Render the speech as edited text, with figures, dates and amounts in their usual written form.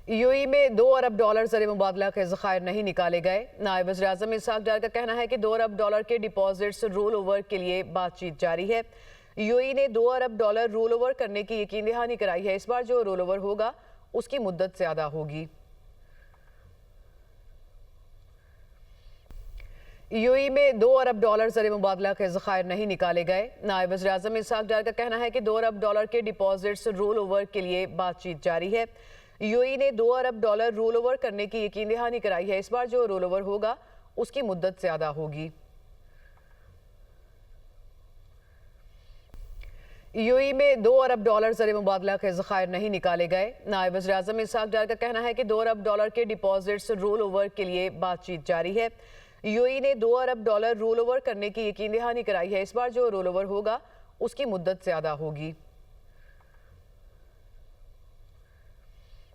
UAE में 2 अरब dollar ज़र मुबादला के ज़खायर नहीं निकाले गए। नायब वज़ीर-ए-आज़म इसहाक डार का कहना है कि 2 अरब डॉलर के डिपॉजिट्स रोल ओवर के लिए बातचीत जारी है। यूएई ने 2 अरब डॉलर रोल ओवर करने की यकीन दहानी कराई है। इस बार जो रोल ओवर होगा उसकी मुद्दत ज़्यादा होगी। यूएई में 2 अरब डॉलर ज़र मुबादला के ज़खायर नहीं निकाले गए। नायब वज़ीर-ए-आज़म इसहाक डार का कहना है कि 2 अरब डॉलर के डिपॉजिट्स रोल ओवर के लिए बातचीत जारी है। यूएई ने 2 अरब डॉलर रोल ओवर करने की यकीन दहानी कराई है। इस बार जो रोल ओवर होगा उसकी मुद्दत ज़्यादा होगी। यूएई में 2 अरब डॉलर ज़र मुबादला के ज़खायर नहीं निकाले गए। नायब वज़ीर-ए-आज़म इसहाक डार का कहना है कि 2 अरब डॉलर के डिपॉजिट्स रोल ओवर के लिए बातचीत जारी है। यूएई ने 2 अरब डॉलर रोल ओवर करने की यकीन दहानी कराई है। इस बार जो रोल ओवर होगा उसकी मुद्दत ज़्यादा होगी।